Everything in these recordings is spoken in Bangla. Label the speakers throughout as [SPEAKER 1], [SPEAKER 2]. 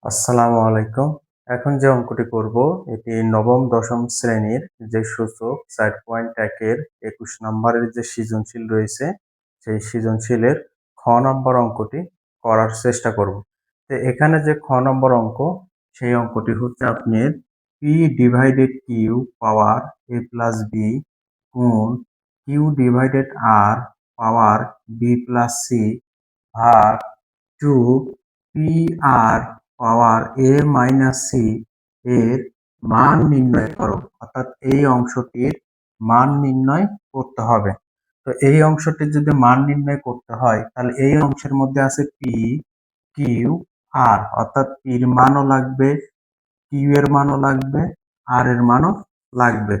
[SPEAKER 1] আসসালামু আলাইকুম। এখন যে অঙ্কটি করব এটি নবম দশম শ্রেণীর যে সূচক 4.1 এর 21 নম্বরের যে সৃজনশীল রয়েছে সেই সৃজনশীলের খ নম্বর অঙ্কটি করার চেষ্টা করব। তো এখানে যে খ নম্বর অঙ্ক সেই অঙ্কটি হচ্ছে আপনার p divided q power a plus b গুণ q divided r power b plus c ভাগ 2 PR power a minus c এর মান নির্ণয় করো। অর্থাৎ এই অংশটির মান নির্ণয় করতে হবে। তো এই অংশটির যদি মান নির্ণয় করতে হয় তাহলে এই অংশের মধ্যে আছে p q r, অর্থাৎ p এর মানও লাগবে, q এর মানও লাগবে, r এর মানও লাগবে।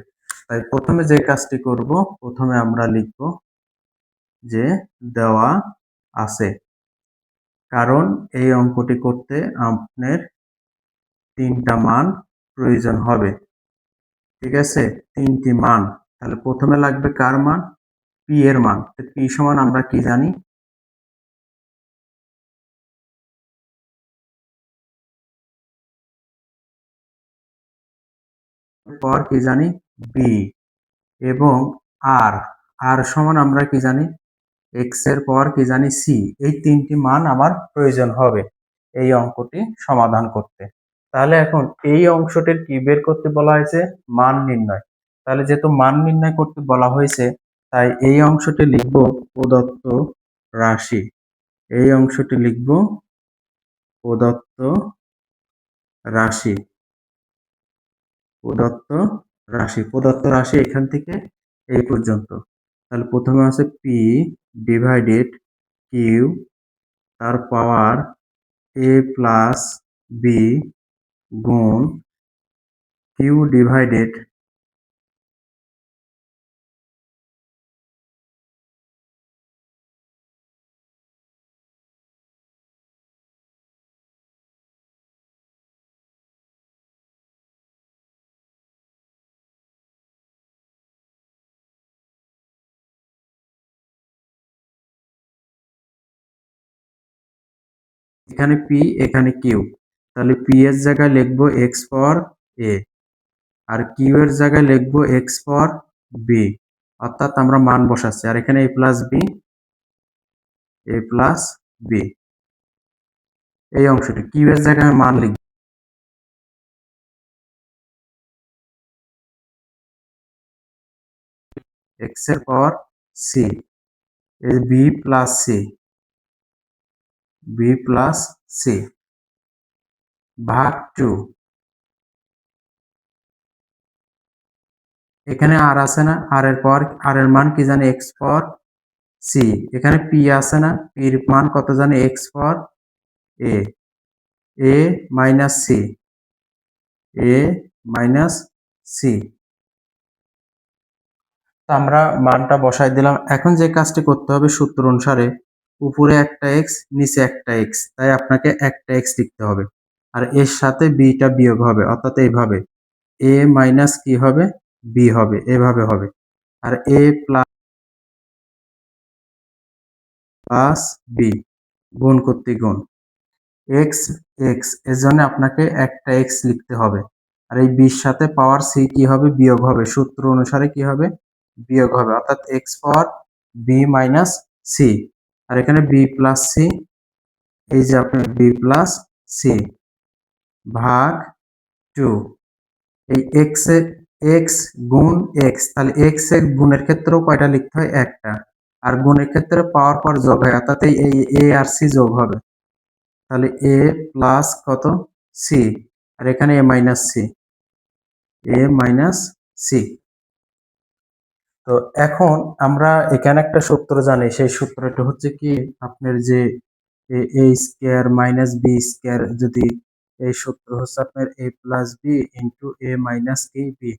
[SPEAKER 1] তাই প্রথমে যে কাজটি করব, প্রথমে আমরা লিখব যে দেওয়া আছে, কারণ এই অঙ্কটি করতে আপনার তিনটা মান প্রয়োজন হবে। ঠিক আছে, তিনটি মান। তাহলে প্রথমে লাগবে কার মান? পি এর মান। পি সমান আমরা কি জানি? পর কি জানি? বি। এবং আর, আর সমান আমরা কি জানি? এক্স এর পর কি জানি? সি। এই তিনটি মান আমার প্রয়োজন হবে এই অঙ্কটি সমাধান করতে। তাহলে এখন এই অংশটির কি বের করতে বলা হয়েছে? মান নির্ণয়। তাহলে যেহেতু মান নির্ণয় করতে বলা হয়েছে, তাই এই অংশটি লিখব প্রদত্ত রাশি। এই অংশটি লিখব প্রদত্ত রাশি। প্রদত্ত রাশি, প্রদত্ত রাশি এখান থেকে এই পর্যন্ত। তাহলে প্রথমে আছে পি ডিভাইডেড কিউ, তার পাওয়ার a প্লাস বি গুণ কিউ ডিভাইডেড এখানে পি এখানে কিউ, তাহলে পি এর জায়গায় লিখবো এক্স পাওয়ার এ, আর কিউ এর জায়গায় লিখবো এক্স পাওয়ার বি। অর্থাৎ আমরা মান বসাচ্ছি, আর এখানে a plus b, a plus b. এই অংশটি কিউ এর জায়গায় মান লিখব এক্স এর power c, b plus c, b plus c ভাগ 2। এখানে আর আছে না? আর এর পর আর এর মান কি জানি? এক্স পাওয়ার সি। এখানে পি আছে না? পির মান কত জানি? এক্স পাওয়ার এ, এ মাইনাস সি, এ মাইনাস সি। তো আমরা মানটা বসাই দিলাম। এখন যে কাজটি করতে হবে সূত্র অনুসারে, উপরে একটা এক্স নিচে একটা এক্স, তাই আপনাকে একটা এক্স লিখতে হবে, আর এর সাথে বিটা বিয়োগ হবে, অর্থাৎ এইভাবে এ মাইনাস কি হবে? বি হবে, এভাবে হবে। আর এ প্লাস বি গুণ করতে গুণ এক্স এক্স, এর জন্য আপনাকে একটা এক্স লিখতে হবে। আর এই বির সাথে পাওয়ার সি কি হবে? বিয়োগ হবে, সূত্র অনুসারে কি হবে? বিয়োগ হবে, অর্থাৎ x power B minus C. আর এখানে বি প্লাস সি, এই যে আপনার বি প্লাস সি ভাগ 2। এই এক্স এর এক্স গুণ এক্স, তাহলে এক্স এর গুণের ক্ষেত্রেও কয়টা লিখতে হয়? একটা। আর গুণের ক্ষেত্রে পাওয়ার পর যোগ হয়, অর্থাৎ এই এ আর সি যোগ হবে। তাহলে এ প্লাস কত? সি, আর এখানে এ মাইনাস সি, এ মাইনাস সি। তো এখন আমরা এখানে একটা সূত্র জানি, সেই সূত্রটা হচ্ছে কি আপনার যে এ স্কোয়ার মাইনাস বি স্কোয়ার, যদি এই সূত্র হচ্ছে আপনার এ প্লাস বি ইন্টু এ মাইনাস কি বি।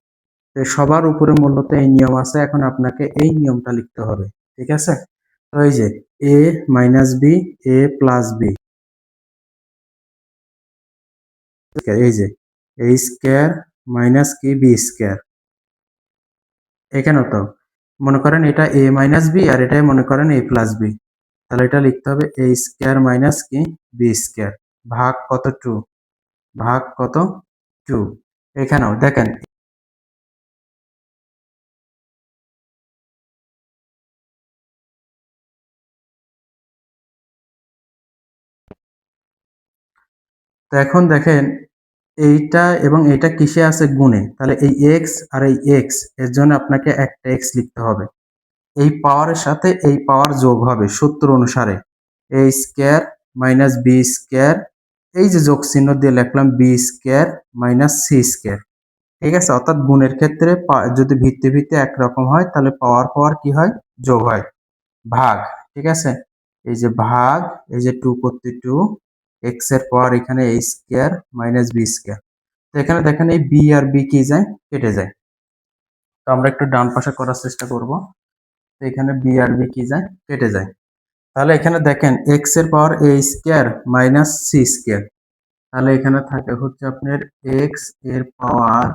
[SPEAKER 1] তো সবার উপরে মূলত এই নিয়ম আছে, এখন আপনাকে এই নিয়মটা লিখতে হবে। ঠিক আছে, তো এই যে এ minus B, a plus b, এই যে এ স্কোয়ার মাইনাস কি বি স্কোয়ার। এখানেও তো মনে করেন এটা এ মাইনাস বি, আর এটাই মনে করেন এ প্লাস বি। তাহলে এটা লিখতে হবে এ স্কোয়ার মাইনাস কি বি স্কোয়ার ভাগ কত? 2। ভাগ কত 2। এখানেও দেখেন তো এখন দেখেন এইটা এবং এটা কিসে আছে গুণে, তাহলে এই এক্স আর এই এক্স এর জন্য আপনাকে একটা এক্স লিখতে হবে। এই পাওয়ারের সাথে এই পাওয়ার যোগ হবে সূত্র অনুসারে a square minus b square, এই যে যোগ চিহ্ন দিয়ে লিখলাম b square minus c square. ঠিক আছে, অর্থাৎ গুণের ক্ষেত্রে যদি ভিত্তি ভিত্তি একরকম হয় তাহলে পাওয়ার পাওয়ার কি হয়, যোগ হয়। ভাগ, ঠিক আছে, এই যে ভাগ, এই যে 2 করতে 2, এক্স এর পাওয়ার এখানে a square minus b square. তো এখানে দেখেন এই বি আর বি কি যায়, কেটে যায়। তো আমরা একটু ডান পাশে করার চেষ্টা করব। তো এখানে বি আর বি কি যায়, কেটে যায়। তাহলে এখানে দেখেন এক্স এর power a square minus c square, তাহলে এখানে থাকে হচ্ছে আপনার এক্স এর power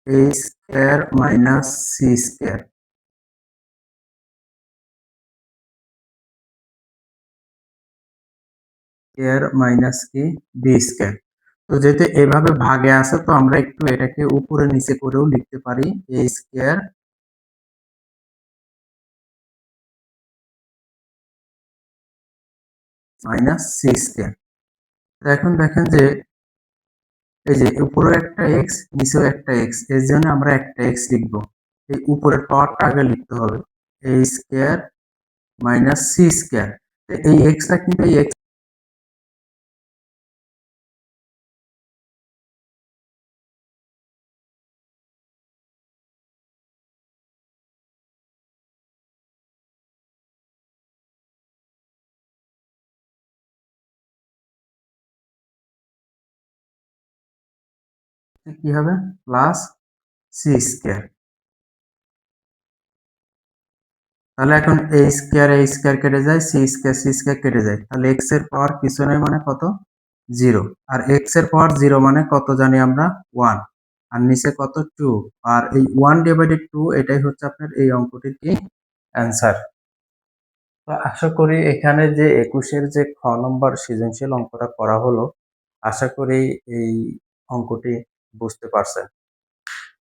[SPEAKER 1] a square minus c square square minus কি বি স্কয়ার। তো যেহেতু এভাবে ভাগে আছে তো আমরা একটু এটাকে উপরে নিচে করেও লিখতে পারি, a square minus c square. এখন দেখেন যে এই যে উপরে একটা এক্স নিচেও একটা এক্স, এর জন্য আমরা একটা এক্স লিখবো। এই উপরের পাওয়ারটা আগে লিখতে হবে, a square minus c square. এই এক্সটা কিন্তু এই এক্স কি হবে, প্লাস সি স্কয়ার। তাহলে এখন a স্কয়ার কেটে যায়, সি স্কয়ার কেটে যায়, তাহলে এক্স এর পাওয়ার কিছু নয় মানে কত, 0। আর এক্স এর পাওয়ার 0 মানে কত জানি আমরা, 1। আর নিচে কত, 2। আর এই 1 ডিভাইডেড 2 এটাই হচ্ছে আপনার এই অঙ্কটির কি অ্যান্সার। তো আশা করি এখানে যে 21 এর যে খ নম্বর সৃজনশীল অঙ্কটা করা হলো, আশা করি এই অঙ্কটি বুঝতে পারছেন।